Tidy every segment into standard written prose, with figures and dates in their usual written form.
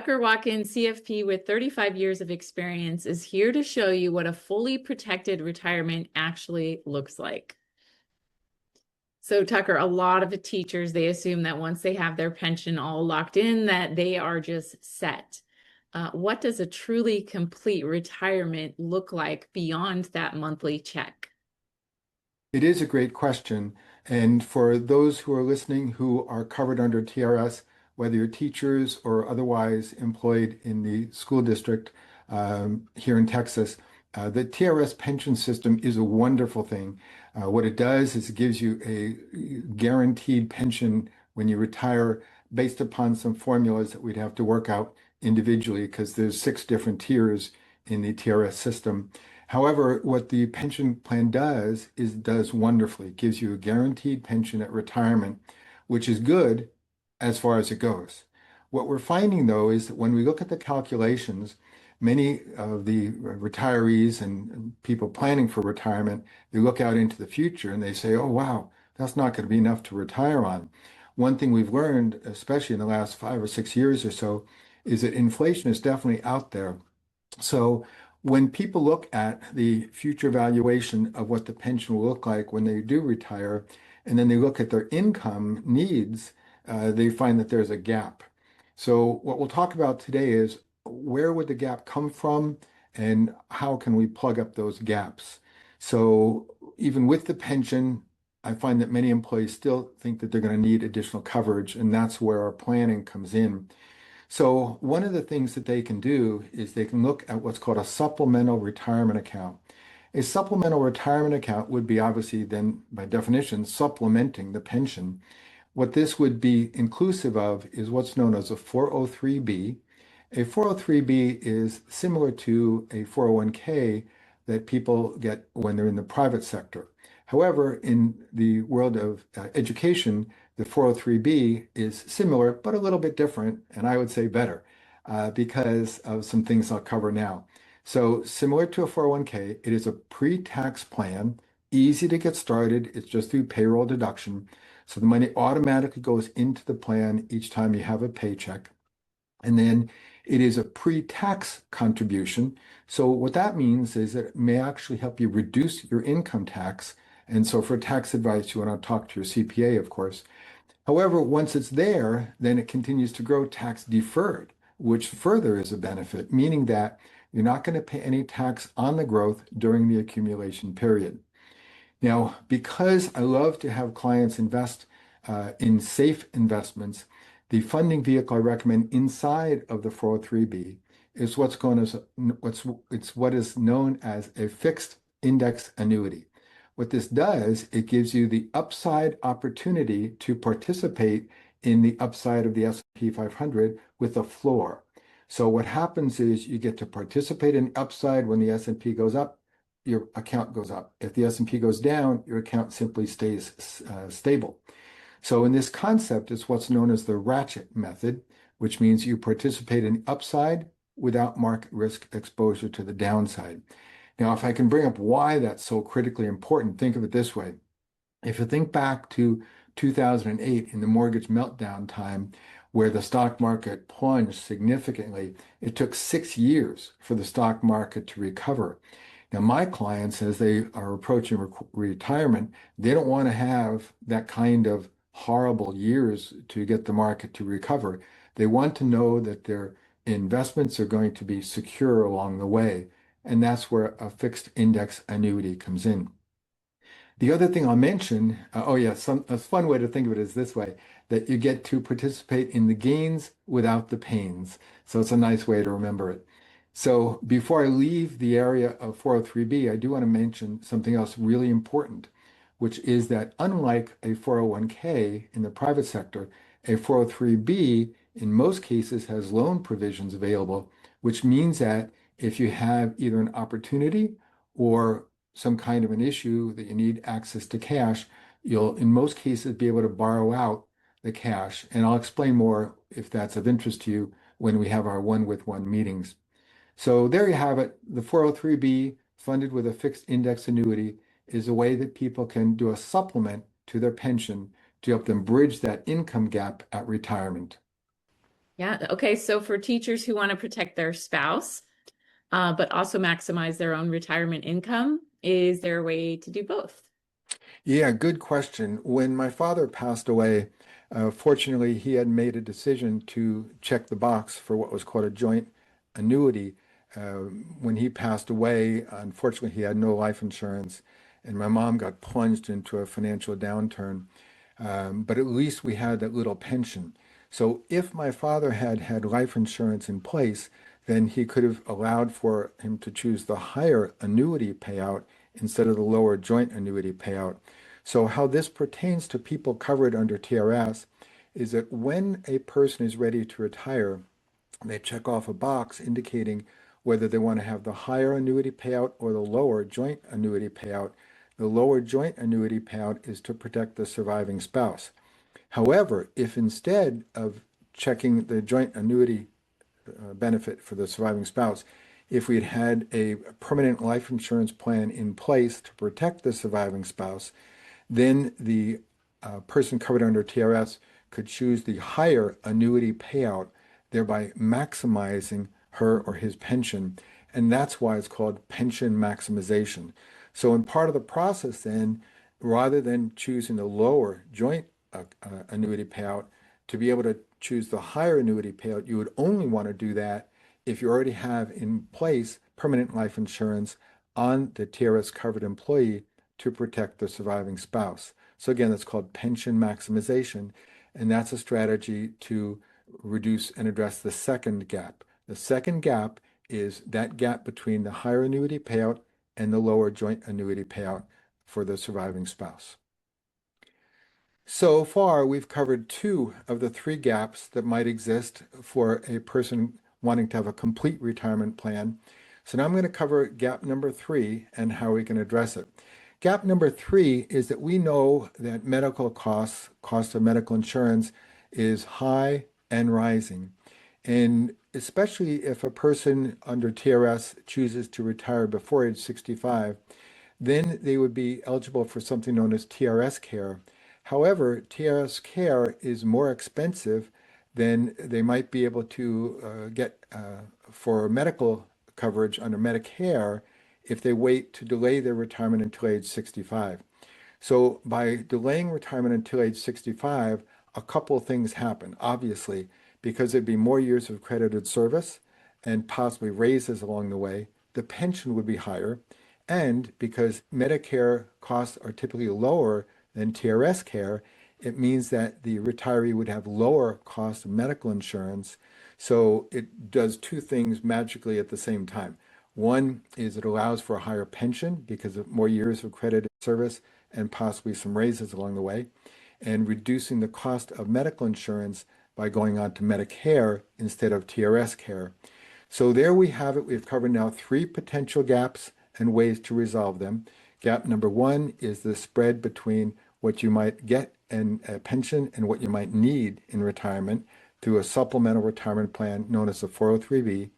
Tucker Watkins, CFP with 35 years of experience, is here to show you what a fully protected retirement actually looks like. So Tucker, a lot of the teachers, they assume that once they have their pension all locked in, that they are just set. What does a truly complete retirement look like beyond that monthly check? It is a great question. And for those who are listening who are covered under TRS, whether you're teachers or otherwise employed in the school district here in Texas, the TRS pension system is a wonderful thing. What it does is it gives you a guaranteed pension when you retire based upon some formulas that we'd have to work out individually because there's 6 different tiers in the TRS system. However, what the pension plan does is it does wonderfully. It gives you a guaranteed pension at retirement, which is good as far as it goes. What we're finding though is that when we look at the calculations, many of the retirees and people planning for retirement, they look out into the future and they say, oh, wow, that's not going to be enough to retire on. One thing we've learned, especially in the last 5 or 6 years or so, is that inflation is definitely out there. So when people look at the future valuation of what the pension will look like when they do retire, and then they look at their income needs, they find that there's a gap. So what we'll talk about today is where would the gap come from and how can we plug up those gaps? So even with the pension, I find that many employees still think that they're going to need additional coverage, and that's where our planning comes in. So one of the things that they can do is they can look at what's called a supplemental retirement account. A supplemental retirement account would be obviously then by definition supplementing the pension. What this would be inclusive of is what's known as a 403B. A 403B is similar to a 401k that people get when they're in the private sector. However, in the world of education, the 403B is similar, but a little bit different, and I would say better because of some things I'll cover now. So similar to a 401k, it is a pre-tax plan, easy to get started. It's just through payroll deduction. So the money automatically goes into the plan each time you have a paycheck. And then it is a pre-tax contribution. So what that means is that it may actually help you reduce your income tax. And so for tax advice, you want to talk to your CPA, of course. However, once it's there, then it continues to grow tax deferred, which further is a benefit, meaning that you're not going to pay any tax on the growth during the accumulation period. Now, because I love to have clients invest in safe investments, the funding vehicle I recommend inside of the 403B is what is known as a fixed index annuity. What this does, it gives you the upside opportunity to participate in the upside of the S&P 500 with a floor. So what happens is you get to participate in the upside when the S&P goes up, your account goes up. If the S&P goes down, your account simply stays stable. So in this concept, it's what's known as the ratchet method, which means you participate in the upside without market risk exposure to the downside. Now, if I can bring up why that's so critically important, think of it this way. If you think back to 2008 in the mortgage meltdown time, where the stock market plunged significantly, it took 6 years for the stock market to recover. Now, my clients, as they are approaching retirement, they don't want to have that kind of horrible years to get the market to recover. They want to know that their investments are going to be secure along the way. And that's where a fixed index annuity comes in. The other thing I'll mention, a fun way to think of it is this way, that you get to participate in the gains without the pains. So it's a nice way to remember it. So before I leave the area of 403B, I do want to mention something else really important, which is that unlike a 401k in the private sector, a 403B in most cases has loan provisions available, which means that if you have either an opportunity or some kind of an issue that you need access to cash, you'll in most cases be able to borrow out the cash. And I'll explain more if that's of interest to you when we have our one-with-one meetings. So there you have it. The 403B funded with a fixed index annuity is a way that people can do a supplement to their pension to help them bridge that income gap at retirement. Yeah. Okay. So for teachers who want to protect their spouse, but also maximize their own retirement income, is there a way to do both? Yeah, good question. When my father passed away, fortunately, he had made a decision to check the box for what was called a joint annuity. When he passed away, unfortunately, he had no life insurance, and my mom got plunged into a financial downturn. But at least we had that little pension. So if my father had had life insurance in place, then he could have allowed for him to choose the higher annuity payout instead of the lower joint annuity payout. So how this pertains to people covered under TRS is that when a person is ready to retire, they check off a box indicating whether they want to have the higher annuity payout or the lower joint annuity payout. The lower joint annuity payout is to protect the surviving spouse. However, if instead of checking the joint annuity benefit for the surviving spouse, if we had had a permanent life insurance plan in place to protect the surviving spouse, then the person covered under TRS could choose the higher annuity payout, thereby maximizing her or his pension. And that's why it's called pension maximization. So, in part of the process, then, rather than choosing the lower joint annuity payout, to be able to choose the higher annuity payout, you would only want to do that if you already have in place permanent life insurance on the TRS covered employee to protect the surviving spouse. So again, that's called pension maximization, and that's a strategy to reduce and address the second gap. The second gap is that gap between the higher annuity payout and the lower joint annuity payout for the surviving spouse. So far, we've covered two of the three gaps that might exist for a person wanting to have a complete retirement plan. So now I'm going to cover gap number three and how we can address it. Gap number three is that we know that medical costs, cost of medical insurance, is high and rising. And especially if a person under TRS chooses to retire before age 65, then they would be eligible for something known as TRS care. However, TRS care is more expensive than they might be able to get for medical coverage under Medicare if they wait to delay their retirement until age 65. So by delaying retirement until age 65, a couple of things happen. Obviously, because there'd be more years of accredited service and possibly raises along the way, the pension would be higher. And because Medicare costs are typically lower than TRS care, it means that the retiree would have lower cost of medical insurance. So it does two things magically at the same time. One is it allows for a higher pension because of more years of accredited service and possibly some raises along the way, and reducing the cost of medical insurance by going on to Medicare instead of TRS care. So there we have it. We've covered now three potential gaps and ways to resolve them. Gap number one is the spread between what you might get in a pension and what you might need in retirement through a supplemental retirement plan known as a 403b,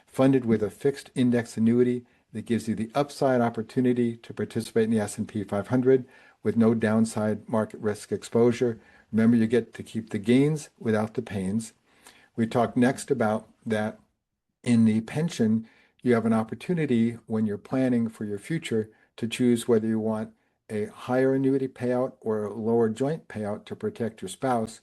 funded with a fixed index annuity that gives you the upside opportunity to participate in the S&P 500 with no downside market risk exposure. Remember, you get to keep the gains without the pains. We talked next about that in the pension, you have an opportunity when you're planning for your future to choose whether you want a higher annuity payout or a lower joint payout to protect your spouse.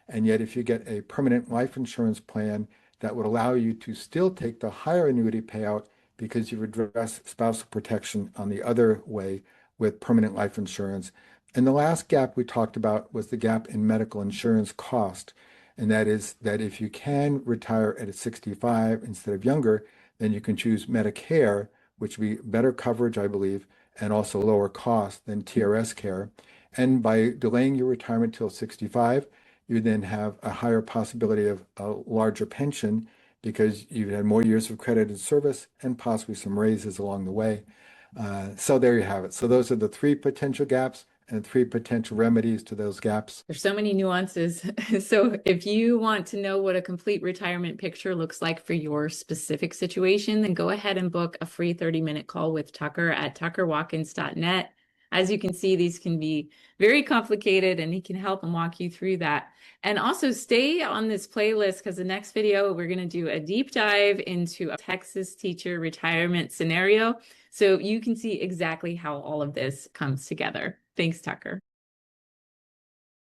And yet, if you get a permanent life insurance plan, that would allow you to still take the higher annuity payout because you've addressed spousal protection on the other way with permanent life insurance. And the last gap we talked about was the gap in medical insurance cost. And that is that if you can retire at 65 instead of younger, then you can choose Medicare, which would be better coverage, I believe, and also lower cost than TRS care. And by delaying your retirement till 65, you then have a higher possibility of a larger pension because you've had more years of credited service and possibly some raises along the way. So there you have it. So those are the three potential gaps and three potential remedies to those gaps. There's so many nuances. So if you want to know what a complete retirement picture looks like for your specific situation, then go ahead and book a free 30-minute call with Tucker at tuckerwatkins.net. As you can see, these can be very complicated, and he can help and walk you through that. And also stay on this playlist, because the next video, we're going to do a deep dive into a Texas teacher retirement scenario. So you can see exactly how all of this comes together. Thanks, Tucker.